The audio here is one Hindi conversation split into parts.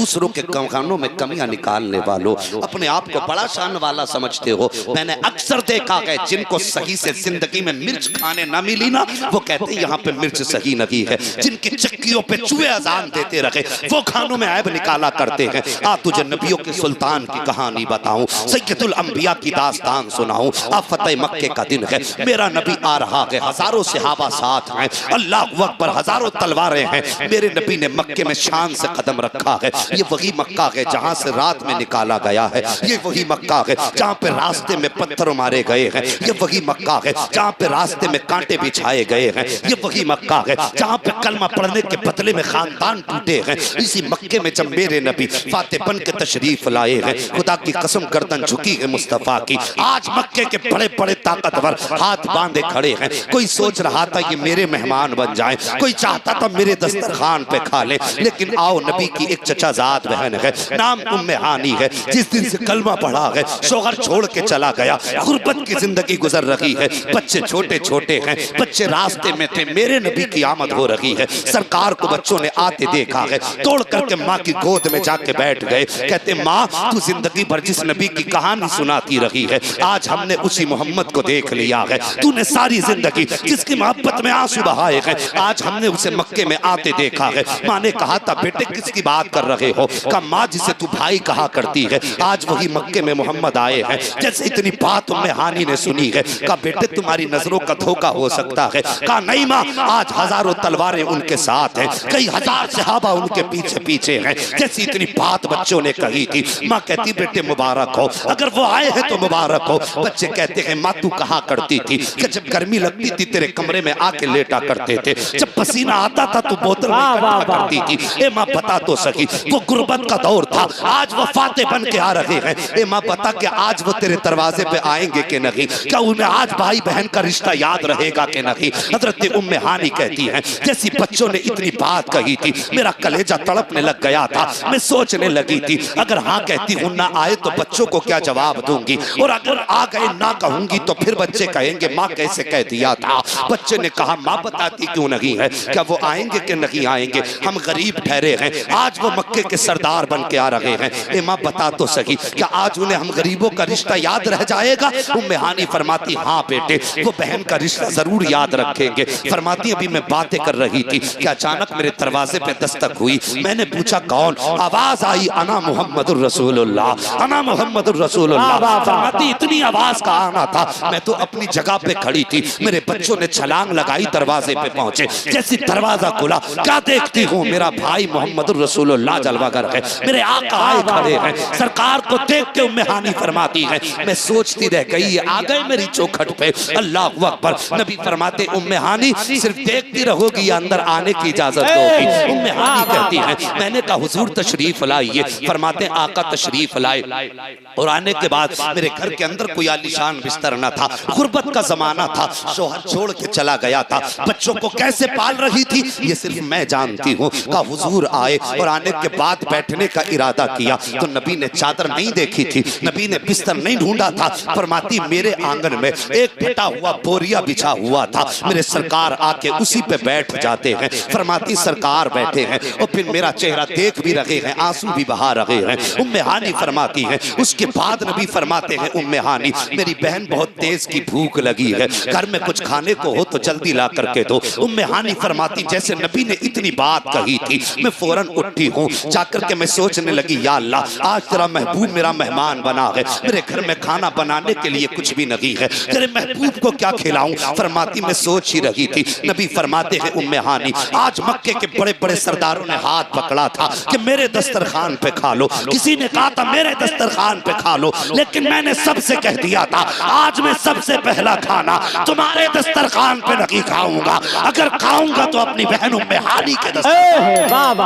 दूसरों के कामों में कमियां निकालने वालों, अपने आप को बड़ा शान वाला समझते हो। मैंने अक्सर देखा है जिनको सही से जिंदगी में मिर्च खाने ना मिली ना, वो कहते हैं यहाँ पे मिर्च सही नहीं है। जिनकी चक्कियों पे चूहे अजान देते रहे, वो खानों में ऐब निकाला करते हैं। आ तुझे नबियों के सुल्तान की कहानी बताऊं, सैयदुल अंबिया की दास्तान सुनाऊं। आ फतेह मक्के का दिन है, मेरा नबी आ रहा है, हजारों सहाबा साथ हैं, अल्लाह अकबर, हजारों तलवारें हैं। मेरे नबी ने मक्के में शान से कदम रखा है। ये वही मक्का है जहां से रात में निकाला गया है। ये वही मक्का है जहां पे रास्ते में पत्थर मारे गए हैं। ये वही मक्का है जहां पे रास्ते में कांटे बिछाए गए हैं। ये वही मक्का है जहां पे कलमा पढ़ने के बदले में खानदान टूटे हैं। इसी मक्के में जब मेरे नबी फातेह बन के तशरीफ लाए हैं, खुदा की कसम गर्दन झुकी है मुस्तफा की। आज मक्के के बड़े बड़े ताकतवर हाथ बांधे खड़े हैं। कोई सोच रहा था ये मेरे मेहमान बन जाए, कोई चाहता था मेरे दस्तरखान पे खा ले। लेकिन आओ, नबी की एक चचाजाद बहन है, नाम उम्मे हानी है, जिस दिन से कलमा पढ़ा है, शोहर छोड़ के चला गया, गुर्बत की जिंदगी गुजर रही है। बच्चे छोटे छोटे हैं, बच्चे रास्ते में थे, मेरे नबी की आमद हो रही है। सरकार को बच्चों ने आते देखा है, तोड़ करके माँ की गोद में जाके बैठ गए। कहते माँ, तू जिंदगी भर जिस नबी की कहानी सुनाती रही है, आज हमने उसी मोहम्मद को देख लिया है। तूने सारी जिंदगी जिसकी मोहब्बत में आंसू बहाए हैं, आज हमने उसे मक्के में आते देखा है। माँ ने कहा था, बेटे किसकी बात कर रहे हो? का माँ जिसे तू भाई कहा करती है, आज वही मक्के में मोहम्मद आए हैं। जैसे इतनी बात उम्मे हानी ने सुनी है, का बेटे तुम्हारी नजरों का धोखा हो सकता है। का नहीं माँ, आज हजारों तलवारें उनके साथ हैं, कई हजार सहाबा उनके पीछे पीछे हैं। जैसी इतनी बात बच्चों ने कही थी, माँ कहती बेटे मुबारक हो, अगर वो आए हैं तो मुबारक हो। बच्चे कहते हैं माँ तू कहा करती थी कि जब गर्मी लगती थी तेरे कमरे में आके लेटा करते थे, जब पसीना आता था तो बोतल में इकट्ठा करती थी। ए माँ बता तो सही, वो गुर्बत का दौर था, आज वो फातेह बन के आ रहे हैं। ए माँ बता कि आज वो तेरे दरवाजे पे आएंगे कि नहीं? क्या उन्हें आज भाई बहन का रिश्ता याद रहेगा कि नहीं? हजरत उम्मे हानी कहती हैं, जैसी बच्चों ने इतनी बात कही थी, मेरा कलेजा तड़पने लग गया था। मैं सोचने लगी थी, अगर हाँ कहती हूँ ना आए तो बच्चों को क्या जवाब दूंगी, और अगर आ गए ना कहूंगी तो फिर बच्चे कहेंगे माँ कैसे कह दिया था। बच्चे ने कहा माँ बताती क्यों नहीं है? क्या वो आएंगे कि नहीं आएंगे? हम गरीब ठहरे हैं, आज वो मक्के के सरदार बन के आ रहे हैं। ए माँ बता तो सही, क्या आज उन्हें हम गरीबों का रिश्ता याद रह जाएगा? उम्मे हानी फरमाती हाँ बेटे, वो बहन का रिश्ता जरूर याद रखेंगे। फरमाती अभी मैं बातें कर रही थी कि अचानक मेरे दरवाजे पे दस्तक हुई। मैंने पूछा कौन? आवाज आई, अना मुहम्मदुर रसूलुल्लाह, अना मुहम्मदुर रसूलुल्लाह। फरमाती इतनी आवाज का आना था, मैं तो अपनी जगह पे खड़ी थी, मेरे बच्चों ने छलांग लगाई, दरवाजे पे पहुंचे। जैसे दरवाजा खुला, क्या देखती हूँ, मेरा भाई मोहम्मदुर रसूलुल्लाह जलवागर है, मेरे आका आए खड़े हैं। सरकार को देख के उम्मे हानी फरमाती है, मैं सोचती रह गई, आ गए मेरी चौखट पे, अल्लाह अकबर। नबी फरमाते उम्मे हानी सिर्फ देखती रहोगी या अंदर आने की इजाजत दोगी? उम्मे हानी कहती है, मैंने कहा हुजूर तशरीफ लाइए। फरमाते आका तशरीफ लाए, और आने के बाद मेरे घर के अंदर कोई आलीशान बिस्तर न था, गुर्बत का जमाना था, शोहर छोड़ के चला गया था, बच्चों को कैसे पाल रही थी ये सिर्फ मैं जानती हूँ। का हुजूर आए और आने के बाद बैठने का इरादा किया तो नबी ने चादर नहीं देखी थी, नबी ने बिस्तर नहीं ढूंढा था। फरमाती मेरे आंगन में एक फटा हुआ बोरिया बिछा हुआ था, मेरे सरकार आके उसी पे बैठ जाते हैं। फरमाती सरकार बैठे हैं और फिर मेरा चेहरा देख भी रहे हैं, आंसू भी बहा रहे हैं। उम्मे हानी फरमाती है, उसके बाद नबी फरमाते हैं उम्मे हानी मेरी बहन बहुत तेज की भूख लगी है, घर में कुछ खाने को हो तो जल्दी ला करके दो। उम्मे हानी फरमाती जैसे नबी ने इतनी बात कही थी, मैं फौरन उठी हूँ, जाकर के मैं सोचने लगी या अल्लाह आज तेरा महबूब मेरा मेहमान बना है, मेरे घर में खाना बनाने के लिए कुछ भी नहीं है, तेरे महबूब को क्या खिलाऊं? फरमाती मैं सोच ही रही थी। नबी फरमाते हैं उम्मे हानी आज मक्के के बड़े बड़े सरदारों ने हाथ पकड़ा था कि मेरे दस्तरखान पे खा लो, किसी ने कहा था मेरे दस्तरखान पे खा लो, लेकिन मैंने सबसे कह दिया था आज मैं सबसे पहला खाना तुम्हारे दस्तरखान पे नहीं खाऊंगा, अगर खाऊंगा तो अपनी बहन उम्मे हानी के दस्तरखान।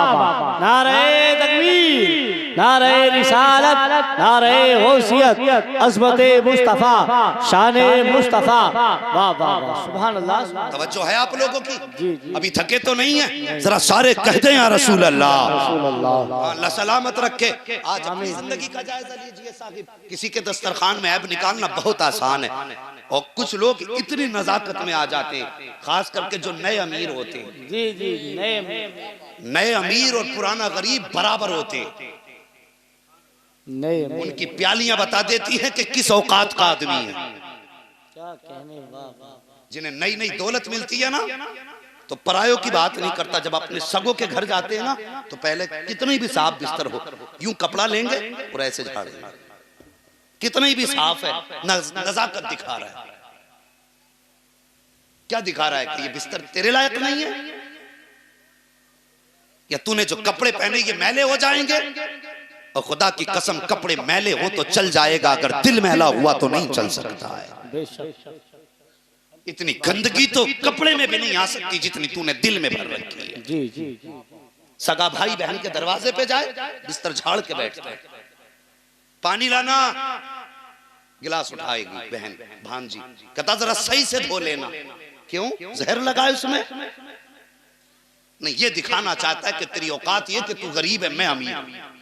नारे तकबीर, नारे रिसालत, नारे गौसियत, अज़मत मुस्तफ़ा, शान मुस्तफ़ा। वाह वाह वाह, सुभान अल्लाह। तवज्जो है आप लोगों की? अभी थके तो नहीं है? जरा सारे कहते हैं या रसूल अल्लाह, अल्लाह सलामत रखे। आज अपनी जिंदगी का जायजा लीजिए साहिब। किसी के दस्तरखान में ऐब निकालना बहुत आसान है, और कुछ लोग इतनी नजाकत में आ जाते हैं, खास करके जो नए अमीर होते हैं। जी जी, नए अमीर और पुराना गरीब बराबर होते हैं। उनकी प्यालियां बता देती हैं कि किस औकात का आदमी है। क्या कहने, वाह वाह। जिन्हें नई नई दौलत मिलती है ना, तो परायों की बात नहीं करता। जब अपने सगों के घर जाते हैं ना, तो पहले कितनी भी साफ बिस्तर हो, यूं कपड़ा लेंगे और ऐसे झाड़ेंगे। कितनी भी साफ है, नजाकत दिखा रहा है। क्या दिखा रहा है? कि ये बिस्तर तेरे लायक नहीं है, या तूने जो कपड़े पहने ये मैले हो जाएंगे। और खुदा की कसम, कपड़े मैले हो तो चल जाएगा, अगर दिल मैला हुआ तो नहीं चल सकता है। इतनी गंदगी तो कपड़े में भी नहीं आ सकती जितनी तूने दिल में भर रखी है। जी जी। सगा भाई बहन के दरवाजे पे जाए, बिस्तर झाड़ के बैठता है। पानी लाना, गिलास उठाएगी बहन भांजी, कहता जरा सही से धो लेना। क्यों? जहर लगा है उसमें? नहीं, ये दिखाना चाहता है कि तेरी औकात ये कि तू गरीब है, मैं अमीर हूं।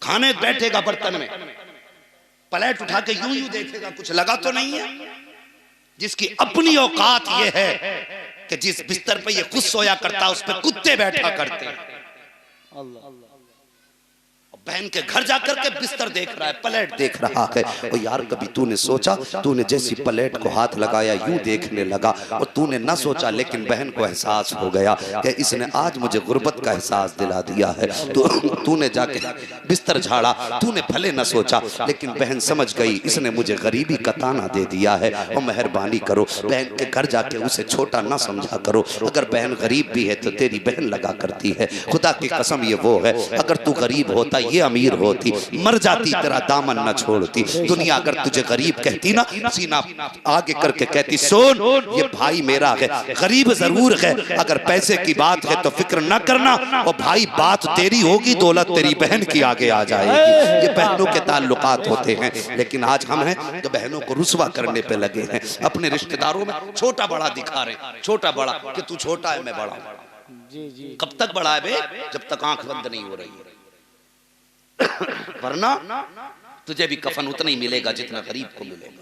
खाने बैठेगा बर्तन में, प्लेट उठा के यूं यूं देखेगा, कुछ लगा तो नहीं है। जिसकी अपनी औकात ये है कि जिस बिस्तर पे ये खुद सोया करता, उस पे कुत्ते बैठा करते हैं। बहन के घर जाकर के बिस्तर देख रहा है, प्लेट देख रहा है। और यार, कभी तूने सोचा, तूने जैसी प्लेट को हाथ लगाया यूं देखने लगा, और तूने ना सोचा, लेकिन बहन को एहसास हो गया कि इसने आज मुझे गुर्बत का एहसास दिला दिया है। तो तूने जाके बिस्तर झाड़ा, तूने भले न सोचा, लेकिन बहन समझ गई इसने मुझे गरीबी का ताना दे दिया है। और मेहरबानी करो, बहन के घर जाके उसे छोटा ना समझा करो। अगर बहन गरीब भी है तो तेरी बहन लगा करती है। खुदा की कसम ये वो है, अगर तू गरीब होता, ये अमीर होती, मर जाती, तेरा दामन न छोड़ती। दुनिया अगर तुझे गरीब कहती ना, सीना आगे करके कहती, सुन ये भाई मेरा है, गरीब जरूर है, अगर पैसे की बात है तो फिक्र न करना, और भाई बात तेरी होगी, दौलत तेरी बहन की आगे आ जाएगी। ये बहनों के ताल्लुकात होते हैं। लेकिन आज हम हैं तो बहनों को रुस्वा करने पे लगे हैं, अपने रिश्तेदारों में छोटा बड़ा दिखा रहे, छोटा बड़ा कि तू छोटा है मैं बड़ा हूं। कब तक बड़ा है बे? जब तक आंख बंद नहीं हो रही है। वरना तुझे भी कफन उतना ही मिलेगा जितना गरीब को मिलेगा,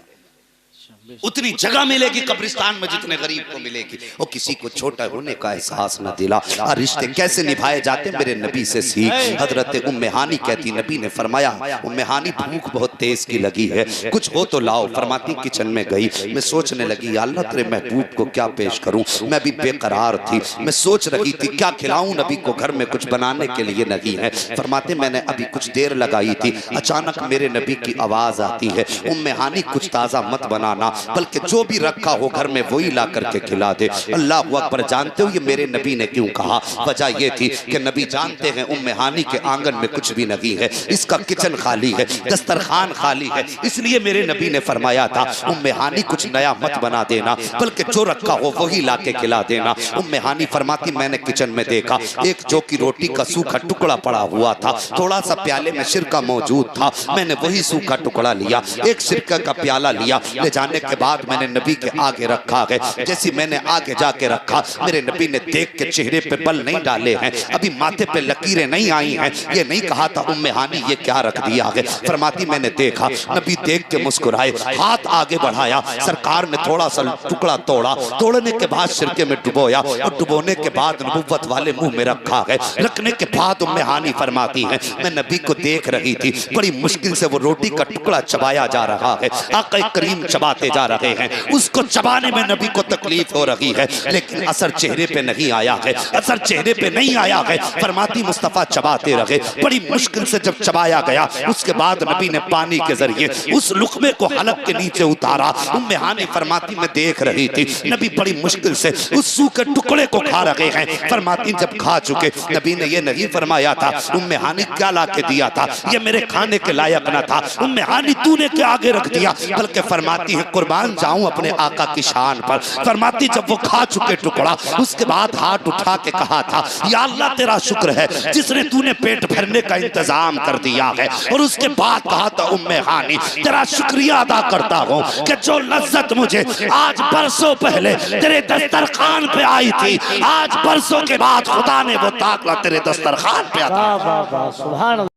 उतनी जगह मिलेगी कब्रिस्तान में जितने गरीब को मिलेगी। और किसी को छोटा होने का एहसास न दिला। और रिश्ते कैसे निभाए जाते मेरे नबी से सीख। हजरत उम्मे हानी कहती, नबी ने फरमाया, उम्मे हानी भूख बहुत तेज की लगी है, कुछ हो तो लाओ। फरमाती किचन में गई, मैं सोचने लगी, या अल्लाह तेरे महबूब को क्या पेश करूं। मैं भी बेकरार थी, मैं सोच रही थी क्या खिलाऊं नबी को, घर में कुछ बनाने के लिए नहीं है। फरमाते मैंने अभी कुछ देर लगाई थी, अचानक मेरे नबी की आवाज आती है, उम्मे हानी कुछ ताजा मत बनाना, बल्कि जो भी रखा हो घर में वही ला करके खिला दे। अल्लाह अकबर। जानते हो ये मेरे नबी ने क्यों कहा? वजह ये थी कि नबी जानते हैं उम्मे हानी के आंगन में कुछ भी नहीं है, इसका किचन खाली है, दस्तरखान खाली है, इसलिए मेरे नबी ने फरमाया था उम्मे हानी कुछ नया मत बना देना, बल्कि जो रखा हो वही ला के खिला देना। उम्मे हानी फरमाती, मैंने किचन में देखा एक जौ की रोटी का सूखा टुकड़ा पड़ा हुआ था, थोड़ा सा प्याले में सिरका मौजूद था, मैंने वही सूखा टुकड़ा लिया, एक सिरका का प्याला लिया, ले जाने के बाद मैंने नबी के आगे रखा है। जैसे मैंने आगे जाके रखा, मेरे नबी ने देख के चेहरे पे बल नहीं डाले हैं, अभी माथे पे लकीरें नहीं आई हैं, ये नहीं कहा था उम्मे हानी ये क्या रख दिया है। फरमाती मैंने देखा, नबी देख के मुस्कुराए, हाथ आगे बढ़ाया, सरकार ने थोड़ा सा टुकड़ा तोड़ा, तोड़ने के बाद सिरके में डुबोया, और डुबोने के बाद नबुव्वत वाले मुंह में रखा है। रखने के बाद उम्मे हानी फरमाती है, मैं नबी को देख रही थी, बड़ी मुश्किल से वो रोटी का टुकड़ा चबाया जा रहा है, आका करीम चबाते जा रहे हैं, उसको चबाने में नबी को तकलीफ हो रही है, लेकिन असर चेहरे पे नहीं आया है, असर चेहरे पे नहीं आया है। फरमाती मुस्तफा चबाते रहे, बड़ी मुश्किल से जब चबाया गया, उसके बाद नबी ने पानी के जरिए उस लुक़मे को हलक के नीचे उतारा। उम्मे हानी फरमाती मैं देख रही थी, नबी बड़ी मुश्किल से उस सूखे टुकड़े को खा रहे हैं। फरमाती जब खा चुके, नबी ने ये नहीं फरमाया था उम्मे हानी क्या ला के दिया था, ये मेरे खाने के लायक न था, उम्मे हानी तूने क्या आगे रख दिया, बल्कि फरमाती है मैं कुर्बान जाऊं अपने आका की शान पर। फरमाती जब वो खा चुके टुकड़ा, उसके बाद हाथ उठा के कहा था, या अल्लाह तेरा शुक्र है जिसने तूने पेट भरने का इंतजाम कर दिया है। और उसके बाद कहा था, उम्मे हानी तेरा शुक्रिया अदा करता हूँ कि जो लज्जत मुझे आज बरसों पहले तेरे दस्तरखान पे आई थी, आज बरसों के बाद खुदा ने वो ताकला तेरे दस्तरखान पे अता। वाह वाह वाह, सुभान अल्लाह।